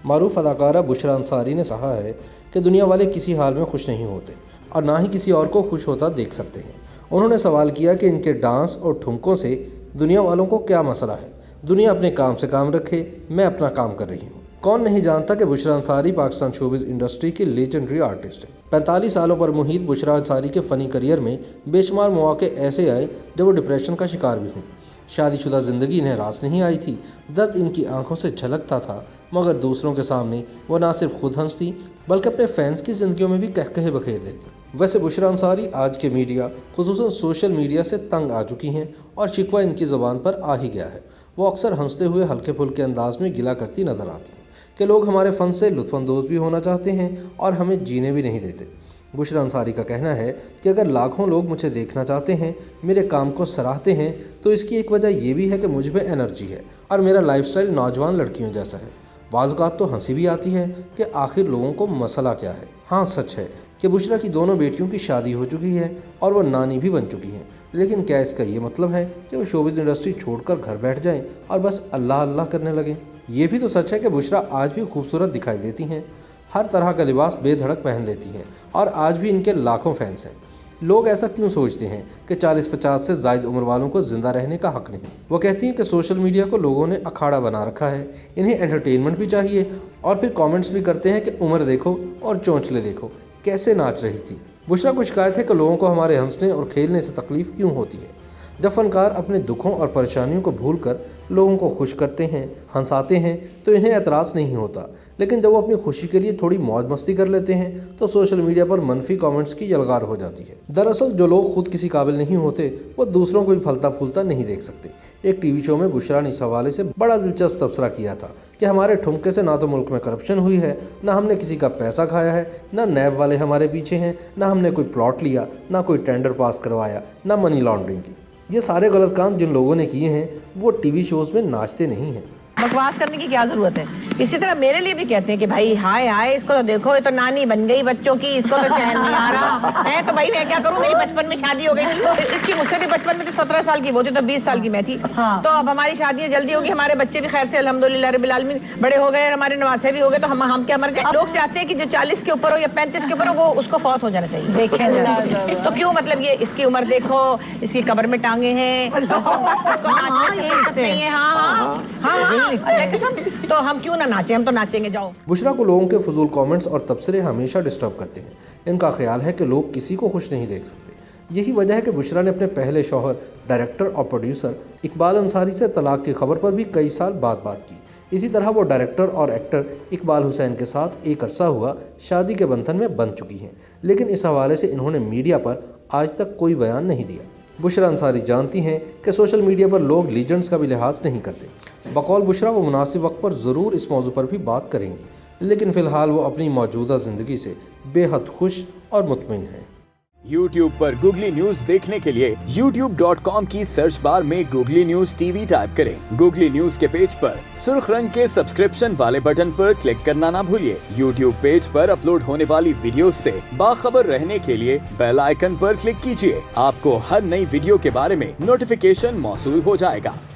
मारूफ अदाकारा बुशरा अंसारी ने कहा है कि दुनिया वाले किसी हाल में खुश नहीं होते और ना ही किसी और को खुश होता देख सकते हैं। उन्होंने सवाल किया कि इनके डांस और ठुमकों से दुनिया वालों को क्या मसला है। दुनिया अपने काम से काम रखे, मैं अपना काम कर रही हूँ। कौन नहीं जानता कि बुशरा अंसारी पाकिस्तान शोबिज़ इंडस्ट्री की लेजेंडरी आर्टिस्ट है। 45 सालों पर मुहित बुशरा अंसारी के फ़नी करियर में बेशुमार मौके ऐसे आए जब वो डिप्रेशन का शिकार भी हुई। शादीशुदा ज़िंदगी इन्हें रास नहीं आई थी, दर्द इनकी आंखों से झलकता था, मगर दूसरों के सामने वो ना सिर्फ खुद हंसती बल्कि अपने फैंस की ज़िंदगियों में भी कहकहे बखेर देती। वैसे बुशरा अंसारी आज के मीडिया खुसूसन सोशल मीडिया से तंग आ चुकी हैं और शिकवा इनकी ज़बान पर आ ही गया है। वो अक्सर हंसते हुए हल्के फुल्के अंदाज में गिला करती नज़र आती हैं कि लोग हमारे फ़न से लुत्फ़अंदोज़ भी होना चाहते हैं और हमें जीने भी नहीं देते। बुशरा अंसारी का कहना है कि अगर लाखों लोग मुझे देखना चाहते हैं, मेरे काम को सराहते हैं, तो इसकी एक वजह ये भी है कि मुझ में एनर्जी है और मेरा लाइफस्टाइल नौजवान लड़कियों जैसा है। बाज़-औक़ात तो हंसी भी आती है कि आखिर लोगों को मसला क्या है। हाँ, सच है कि बुशरा की दोनों बेटियों की शादी हो चुकी है और वो नानी भी बन चुकी हैं, लेकिन क्या इसका ये मतलब है कि वो शोबिज़ इंडस्ट्री छोड़कर घर बैठ जाएं और बस अल्लाह अल्लाह करने लगें? ये भी तो सच है कि बुशरा आज भी खूबसूरत दिखाई देती हैं, हर तरह का लिबास बेधड़क पहन लेती हैं और आज भी इनके लाखों फैंस हैं। लोग ऐसा क्यों सोचते हैं कि 40-50 से ज़ायद उम्र वालों को ज़िंदा रहने का हक़ नहीं? वो कहती हैं कि सोशल मीडिया को लोगों ने अखाड़ा बना रखा है, इन्हें एंटरटेनमेंट भी चाहिए और फिर कमेंट्स भी करते हैं कि उम्र देखो और चोंचले देखो कैसे नाच रही थी। बुशरा को शिकायत है कि लोगों को हमारे हंसने और खेलने से तकलीफ़ क्यों होती है। जब फनकार अपने दुखों और परेशानियों को भूलकर लोगों को खुश करते हैं, हंसाते हैं, तो इन्हें एतराज़ नहीं होता, लेकिन जब वो अपनी खुशी के लिए थोड़ी मौज मस्ती कर लेते हैं तो सोशल मीडिया पर मनफी कमेंट्स की यलगार हो जाती है। दरअसल जो लोग खुद किसी काबिल नहीं होते वो दूसरों को भी फलता फूलता नहीं देख सकते। एक टीवी शो में बुशरा ने इस हवाले से बड़ा दिलचस्प तबसरा किया था कि हमारे ठुमके से ना तो मुल्क में करप्शन हुई है, ना हमने किसी का पैसा खाया है, ना नैब वाले हमारे पीछे हैं, ना हमने कोई प्लॉट लिया, ना कोई टेंडर पास करवाया, ना मनी लॉन्ड्रिंग की। ये सारे गलत काम जिन लोगों ने किए हैं वो टीवी शोज़ में नाचते नहीं हैं। बकवास करने की क्या जरूरत है। इसी तरह मेरे लिए भी कहते हैं कि भाई हाय हाय इसको तो देखो, ये तो नानी बन गई बच्चों की, इसको तो चैन नहीं आ रहा है, तो भाई मैं क्या करूं, मेरी बचपन में शादी हो गई। इसकी मुझसे भी बचपन में तो 17 साल की वो थी, तो 20 साल की मैं थी। तो अब हमारी शादियां जल्दी होगी, हमारे बच्चे भी खैर से अल्हम्दुलिल्लाह रब्बिल आलमीन बड़े हो गए, हमारे नवासे भी हो गए, तो हम क्या मर जाए। लोग चाहते हैं कि जो 40 के ऊपर हो या 35 के ऊपर हो वो उसको फौत हो जाना चाहिए। देखें तो क्यों, मतलब ये इसकी उम्र देखो, इसकी कब्र में टांगे हैं, इसको नाचने से फुर्सत नहीं है। हाँ, तो हम क्यों ना नाचें, हम तो नाचेंगे। जाओ। बुशरा को लोगों के फजूल कमेंट्स और तबसरे हमेशा डिस्टर्ब करते हैं। इनका ख्याल है कि लोग किसी को खुश नहीं देख सकते। यही वजह है कि बुशरा ने अपने पहले शौहर डायरेक्टर और प्रोड्यूसर इकबाल अंसारी से तलाक की खबर पर भी कई साल बाद बात की। इसी तरह वो डायरेक्टर और एक्टर इकबाल हुसैन के साथ एक अरसा हुआ शादी के बंधन में बंध चुकी हैं, लेकिन इस हवाले से इन्होंने मीडिया पर आज तक कोई बयान नहीं दिया। बुशरा अंसारी जानती हैं कि सोशल मीडिया पर लोग लीजेंड्स का भी लिहाज नहीं करते। बकौल बुशरा वो मुनासिब वक्त पर ज़रूर इस मौजू पर भी बात करेंगी, लेकिन फ़िलहाल वो अपनी मौजूदा ज़िंदगी से बेहद खुश और मुतमईन हैं। YouTube पर गूगली न्यूज देखने के लिए youtube.com की सर्च बार में गूगली न्यूज टीवी टाइप करें। गूगली न्यूज के पेज पर सुर्ख रंग के सब्सक्रिप्शन वाले बटन पर क्लिक करना ना भूलिए। YouTube पेज पर अपलोड होने वाली वीडियोस से बाखबर रहने के लिए बेल आइकन पर क्लिक कीजिए। आपको हर नई वीडियो के बारे में नोटिफिकेशन मौसूल हो जाएगा।